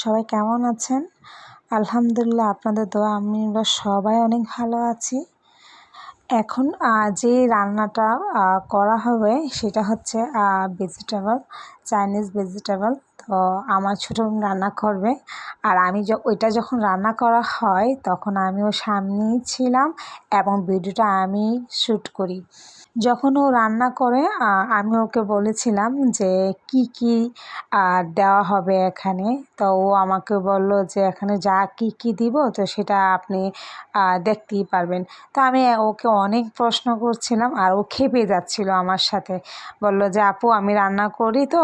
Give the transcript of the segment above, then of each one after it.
সবাই কেমন আছেন? আলহামদুলিল্লাহ আপনাদের দোয়া আমরা সবাই অনেক ভালো আছি। এখন যে রান্নাটা করা হবে সেটা হচ্ছে ভেজিটেবল, চাইনিজ ভেজিটেবল। তো আমার ছোট বোন রান্না করবে। আর আমি ওইটা যখন রান্না করা হয় তখন আমিও সামনেই ছিলাম এবং ভিডিওটা আমি শ্যুট করি। যখন ও রান্না করে আমি ওকে বলেছিলাম যে কি দেওয়া হবে এখানে। তো ও আমাকে বলল যে এখানে যা কি দিব তো সেটা আপনি দেখতেই পারবেন। তো আমি ওকে অনেক প্রশ্ন করছিলাম আর ও ক্ষেপে যাচ্ছিল আমার সাথে। বলল যে আপু আমি রান্না করি তো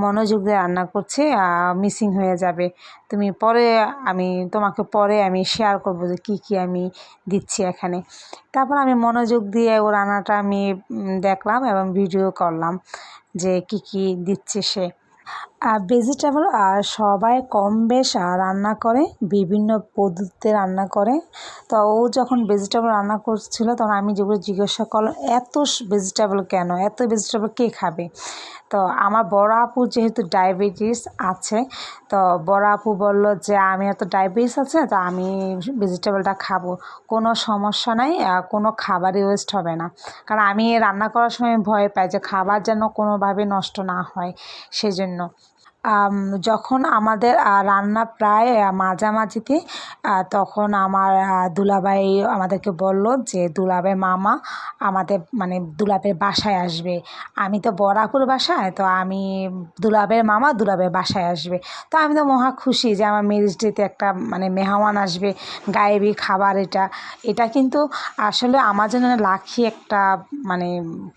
মনোযোগ দিয়ে রান্না করছি, মিসিং হয়ে যাবে। তুমি পরে তোমাকে পরে আমি শেয়ার করবো যে কি আমি দিচ্ছি এখানে। তারপর আমি মনোযোগ দিয়ে ও রান্নাটা আমি দেখলাম এবং ভিডিও করলাম যে কি দিচ্ছে সে। ভেজিটেবল সবাই কম বেশ রান্না করে, বিভিন্ন পদ্ধতিতে রান্না করে। তো ও যখন ভেজিটেবল রান্না করছিল তখন আমি যেগুলো জিজ্ঞাসা করলাম এত ভেজিটেবল কেন, এত ভেজিটেবল কে খাবে? তো আমার বড় আপুর যেহেতু ডায়াবেটিস আছে, তো বড় আপু বলল যে আমি এত ডায়াবেটিস আছে তো আমি ভেজিটেবলটা খাবো, কোনো সমস্যা নাই, কোনো খাবারই ওয়েস্ট হবে না। কারণ আমি রান্না করার সময় ভয় পাই যে খাবার যেন কোনোভাবে নষ্ট না হয়, সেজন্য। যখন আমাদের রান্না প্রায় মাঝামাঝিতে তখন আমার দুলাভাই আমাদেরকে বলল যে দুলাভাই মামা আমাদের মানে দুলাভাইয়ের বাসায় আসবে। আমি তো বড়াপুর বাসায়, তো আমি দুলাভাইয়ের মামা দুলাভাইয়ের বাসায় আসবে। তো আমি তো মহা খুশি যে আমার ম্যারেজ ডেতে একটা মানে মেহমান আসবে, গায়েবী খাবার এটা। এটা কিন্তু আসলে আমার জন্য লাকি একটা মানে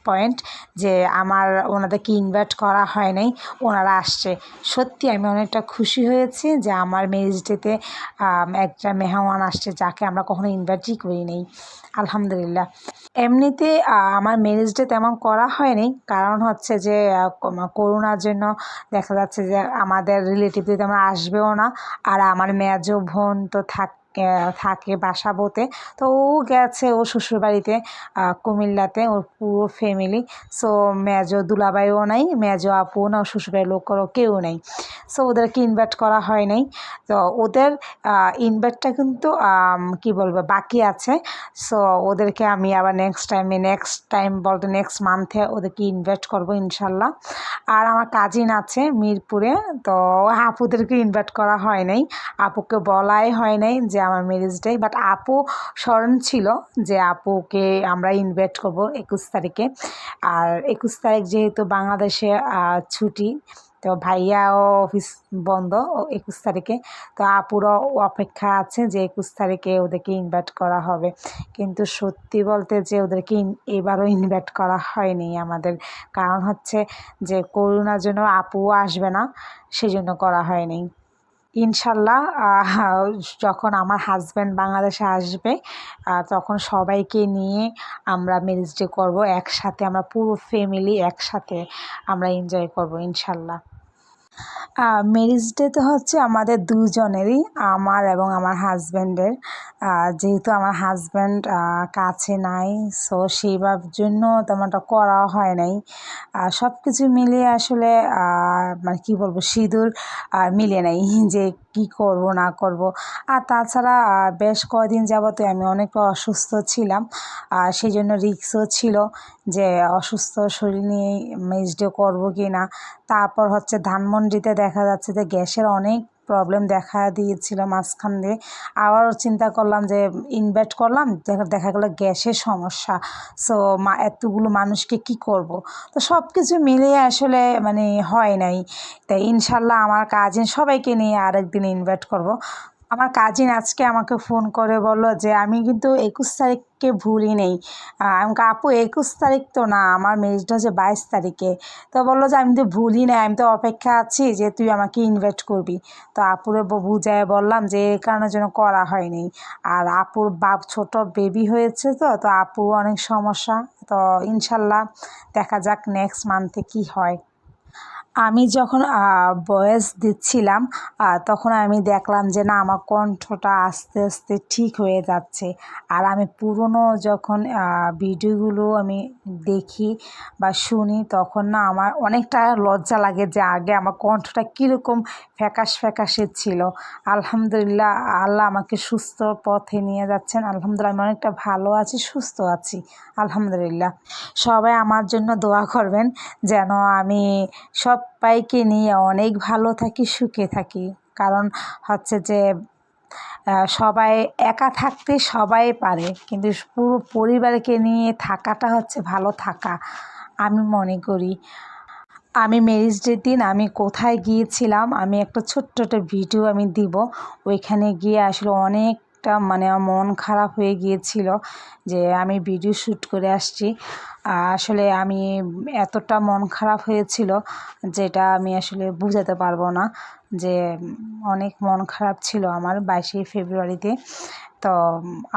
পয়েন্ট যে আমার ওনাদেরকে ইনভাইট করা হয় নাই, ওনারা আসছে। সত্যি আমি অনেকটা খুশি হয়েছি যে আমার ম্যারেজ ডেতে একটা মেহমান আসছে যাকে আমরা কখনো ইনভাইটই করি নাই। আলহামদুলিল্লাহ। এমনিতে আমার ম্যারেজ ডে তেমন করা হয়নি, কারণ হচ্ছে যে করোনার জন্য দেখা যাচ্ছে যে আমাদের রিলেটিভদের তেমন আসবেও না। আর আমার মেজো বোন তো থাকে বাসাবোতে। তো ও গেছে ও শ্বশুরবাড়িতে কুমিল্লাতে, ওর পুরো ফ্যামিলি। সো মেজো দুলাভাইও নাই, মেজো আপুও না, ওর শ্বশুরবাড়ির লোকেরও কেউ নেই। সো ওদেরকে ইনভাইট করা হয় নাই। তো ওদের ইনভাইটটা কিন্তু কি বলবো বাকি আছে। সো ওদেরকে আমি আবার নেক্সট টাইম বলতে নেক্সট মান্থে ওদেরকে ইনভাইট করবো ইনশাল্লাহ। আর আমার কাজিন আছে মিরপুরে, তো আপুদেরকে ইনভাইট করা হয় নাই, আপুকে বলাই হয় নাই যে আমার ম্যারেজ ডে। বাট আপু স্মরণ ছিল যে আপুকে আমরা ইনভাইট করবো 21 তারিখে। আর 21 তারিখ যেহেতু বাংলাদেশে ছুটি, তো ভাইয়াও অফিস বন্ধ 21 তারিখে। তো আপুরও অপেক্ষা আছে যে 21 তারিখে ওদেরকে ইনভাইট করা হবে। কিন্তু সত্যি বলতে যে ওদেরকে এবারও ইনভাইট করা হয়নি আমাদের। কারণ হচ্ছে যে করোনার জন্য আপুও আসবে না, সেজন্য করা হয়নি। ইনশাল্লাহ যখন আমার হাজব্যান্ড বাংলাদেশে আসবে তখন সবাইকে নিয়ে আমরা ম্যারেজ ডে করবো একসাথে, আমরা পুরো ফ্যামিলি একসাথে আমরা এনজয় করবো ইনশাল্লাহ। ম্যারেজ ডে তো হচ্ছে আমাদের দুজনেরই, আমার এবং আমার হাজব্যান্ডের। যেহেতু আমার হাজব্যান্ড কাছে নাই, সো সেইবার জন্য তেমনটা করা হয় নাই। সব কিছু মিলিয়ে আসলে মানে কী বলবো সিঁদুর মিলে নাই যে কি করব না করব। আর তাছাড়া বেশ কদিন যাবতে আমি অনেক অসুস্থ ছিলাম, সেই জন্য রিস্কও ছিল যে অসুস্থ শরীর নিয়েই ম্যারেজ ডে করবো কি না। তারপর হচ্ছে ধানমন্ডিতে দেখা যাচ্ছে যে গ্যাসের অনেক প্রবলেম দেখা দিয়েছিল মাঝখান দিয়ে। আবারও চিন্তা করলাম যে ইনভাইট করলাম, দেখা গেলো গ্যাসের সমস্যা। সো এতগুলো মানুষকে কি করব। তো সব কিছু মিলিয়ে আসলে মানে হয় নাই। তাই ইনশাল্লাহ আমার কাজিন সবাইকে নিয়ে আরেকদিন ইনভাইট করব। আমার কাজিন আজকে আমাকে ফোন করে বলল যে আমি কিন্তু 21 তারিখকে ভুলি নেই। আমি আপু 21 তারিখ তো না, আমার ম্যারেজটা হচ্ছে 22 তারিখে। তো বললো যে আমি তো ভুলি না, আমি তো অপেক্ষা আছি যে তুই আমাকে ইনভাইট করবি। তো আপুরে বুঝায় বললাম যে এই কারণের জন্য করা হয়নি। আর আপুর ছোট বেবি হয়েছে, তো আপুর অনেক সমস্যা। তো ইনশাল্লাহ দেখা যাক নেক্সট মান্থে কি হয়। আমি যখন ভয়েস দিচ্ছিলাম তখন আমি দেখলাম যে না আমার কণ্ঠটা আস্তে আস্তে ঠিক হয়ে যাচ্ছে। আর আমি পুরনো যখন ভিডিওগুলো আমি দেখি বা শুনি তখন না আমার অনেকটা লজ্জা লাগে যে আগে আমার কণ্ঠটা কীরকম ফ্যাকাশ ফ্যাকাশে ছিল। আলহামদুলিল্লাহ আল্লাহ আমাকে সুস্থ পথে নিয়ে যাচ্ছেন। আলহামদুলিল্লাহ আমি অনেকটা ভালো আছি, সুস্থ আছি আলহামদুলিল্লাহ। সবাই আমার জন্য দোয়া করবেন যেন আমি সবাইকে নিয়ে অনেক ভালো থাকি, সুখে থাকি। কারণ হচ্ছে যে সবাই একা থাকতে সবাই পারে, কিন্তু পুরো পরিবারকে নিয়ে থাকাটা হচ্ছে ভালো থাকা আমি মনে করি। আমি ম্যারেজ ডের দিন আমি কোথায় গিয়েছিলাম আমি একটা ছোট্ট একটা ভিডিও আমি দিব। ওইখানে গিয়ে আসলে অনেকটা মানে আমার মন খারাপ হয়ে গিয়েছিল যে আমি ভিডিও শ্যুট করে আসছি। আসলে আমি এতটা মন খারাপ হয়েছিল যেটা আমি আসলে বুঝাতে পারবো না, যে অনেক মন খারাপ ছিল আমার 22শে ফেব্রুয়ারিতে। তো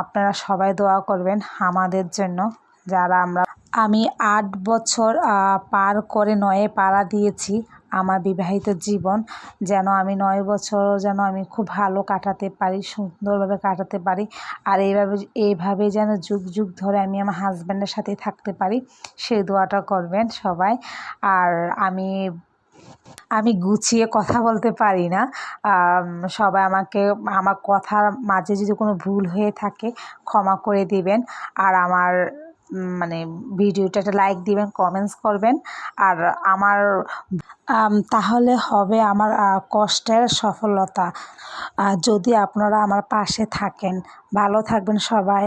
আপনারা সবাই দোয়া করবেন আমাদের জন্য, যারা আমি 8 বছর পার করে 9-এ পাড়া দিয়েছি আমার বিবাহিত জীবন। যেন আমি 9 বছর যেন আমি খুব ভালো কাটাতে পারি, সুন্দরভাবে কাটাতে পারি। আর এইভাবে যেন যুগ যুগ ধরে আমি আমার হাজব্যান্ডের সাথে থাকতে পারি, সেই দোয়াটা করবেন সবাই। আর আমি গুছিয়ে কথা বলতে পারি না। সবাই আমাকে আমার কথার মাঝে যদি কোনো ভুল হয়ে থাকে ক্ষমা করে দিবেন। আর আমার মানে ভিডিওটা একটা লাইক দিবেন, কমেন্টস করবেন। আর আমার তাহলে হবে আমার কষ্টের সফলতা। যদি আপনারা আমার পাশে থাকেন। ভালো থাকবেন সবাই।